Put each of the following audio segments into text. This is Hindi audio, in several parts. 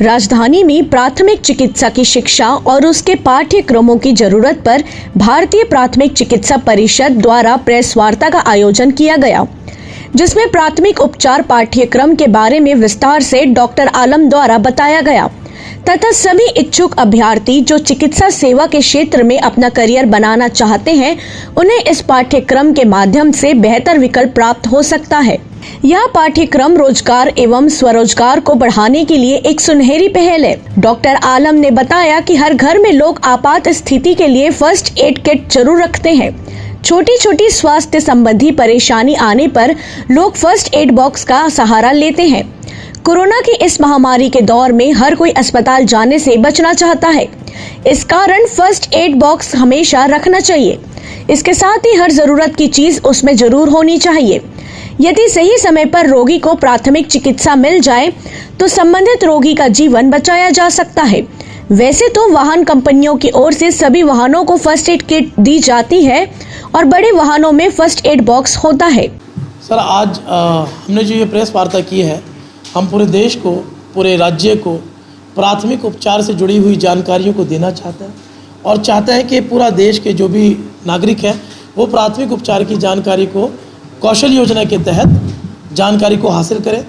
राजधानी में प्राथमिक चिकित्सा की शिक्षा और उसके पाठ्यक्रमों की जरूरत पर भारतीय प्राथमिक चिकित्सा परिषद द्वारा प्रेस वार्ता का आयोजन किया गया, जिसमें प्राथमिक उपचार पाठ्यक्रम के बारे में विस्तार से डॉक्टर आलम द्वारा बताया गया तथा सभी इच्छुक अभ्यर्थी जो चिकित्सा सेवा के क्षेत्र में अपना करियर बनाना चाहते हैं, उन्हें इस पाठ्यक्रम के माध्यम से बेहतर विकल्प प्राप्त हो सकता है। यह पाठ्यक्रम रोजगार एवं स्वरोजगार को बढ़ाने के लिए एक सुनहरी पहल है। डॉक्टर आलम ने बताया कि हर घर में लोग आपात स्थिति के लिए फर्स्ट एड किट जरूर रखते हैं। छोटी छोटी स्वास्थ्य संबंधी परेशानी आने पर लोग फर्स्ट एड बॉक्स का सहारा लेते हैं। कोरोना की इस महामारी के दौर में हर कोई अस्पताल जाने से बचना चाहता है, इस कारण फर्स्ट एड बॉक्स हमेशा रखना चाहिए। इसके साथ ही हर जरूरत की चीज उसमें जरूर होनी चाहिए। यदि सही समय पर रोगी को प्राथमिक चिकित्सा मिल जाए तो संबंधित रोगी का जीवन बचाया जा सकता है। वैसे तो वाहन कंपनियों की ओर से सभी वाहनों को फर्स्ट एड किट दी जाती है और बड़े वाहनों में फर्स्ट एड बॉक्स होता है। सर, आज हमने जो ये प्रेस वार्ता की है, हम पूरे देश को, पूरे राज्य को प्राथमिक उपचार से जुड़ी हुई जानकारियों को देना चाहते हैं और चाहते हैं कि पूरा देश के जो भी नागरिक हैं वो प्राथमिक उपचार की जानकारी को कौशल योजना के तहत जानकारी को हासिल करें।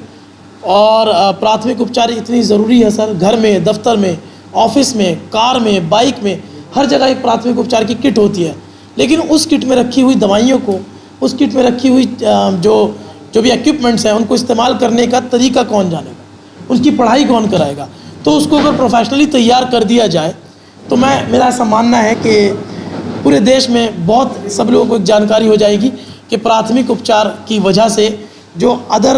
और प्राथमिक उपचार इतनी ज़रूरी है सर, घर में, दफ्तर में, ऑफिस में, कार में, बाइक में, हर जगह एक प्राथमिक उपचार की किट होती है। लेकिन उस किट में रखी हुई दवाइयों को, उस किट में रखी हुई जो भी इक्विपमेंट्स हैं उनको इस्तेमाल करने का तरीका कौन जानेगा, उसकी पढ़ाई कौन कराएगा। तो उसको अगर प्रोफेशनली तैयार कर दिया जाए तो मेरा ऐसा मानना है कि पूरे देश में बहुत सब लोगों को एक जानकारी हो जाएगी कि प्राथमिक उपचार की वजह से जो अदर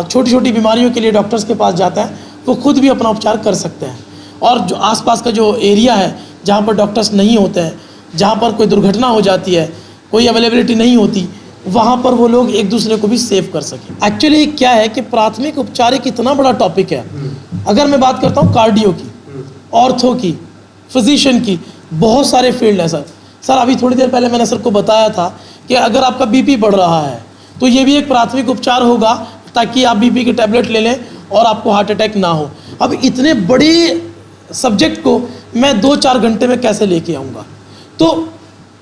छोटी छोटी बीमारियों के लिए डॉक्टर्स के पास जाता है वो खुद भी अपना उपचार कर सकते हैं। और जो आसपास का जो एरिया है जहाँ पर डॉक्टर्स नहीं होते हैं, जहाँ पर कोई दुर्घटना हो जाती है, कोई अवेलेबिलिटी नहीं होती, वहाँ पर वो लोग एक दूसरे को भी सेव कर सकें। एक्चुअली क्या है कि प्राथमिक उपचार एक इतना बड़ा टॉपिक है। अगर मैं बात करता हूँ कार्डियो की, ऑर्थो की, फिजिशियन की, बहुत सारे फील्ड हैं सर। अभी थोड़ी देर पहले मैंने सर को बताया था कि अगर आपका बीपी बढ़ रहा है तो ये भी एक प्राथमिक उपचार होगा ताकि आप बीपी के टैबलेट ले लें और आपको हार्ट अटैक ना हो। अब इतने बड़े सब्जेक्ट को मैं 2-4 घंटे में कैसे लेके आऊँगा? तो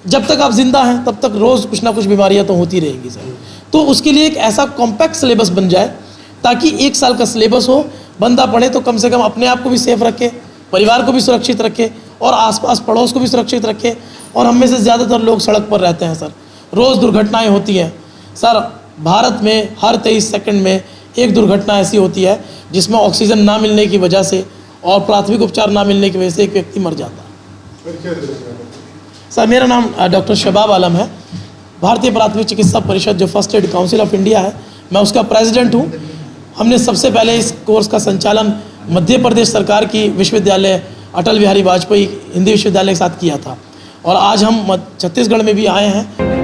जब तक आप जिंदा हैं तब तक रोज़ कुछ ना कुछ बीमारियां तो होती रहेंगी सर। तो उसके लिए एक ऐसा कॉम्पैक्ट सिलेबस बन जाए ताकि 1 साल का सिलेबस हो, बंदा पढ़े तो कम से कम अपने आप को भी सेफ रखे, परिवार को भी सुरक्षित रखे और आसपास पड़ोस को भी सुरक्षित रखे। और हम में से ज़्यादातर लोग सड़क पर रहते हैं सर, रोज़ दुर्घटनाएँ होती हैं सर। भारत में हर 23 सेकंड में एक दुर्घटना ऐसी होती है जिसमें ऑक्सीजन ना मिलने की वजह से और प्राथमिक उपचार ना मिलने की वजह से एक व्यक्ति मर जाता है। सर, मेरा नाम डॉक्टर शबाब आलम है। भारतीय प्राथमिक चिकित्सा परिषद जो first aid council of India है, मैं उसका प्रेसिडेंट हूँ। हमने सबसे पहले इस कोर्स का संचालन मध्य प्रदेश सरकार की विश्वविद्यालय अटल बिहारी वाजपेयी हिंदी विश्वविद्यालय के साथ किया था और आज हम छत्तीसगढ़ में भी आए हैं।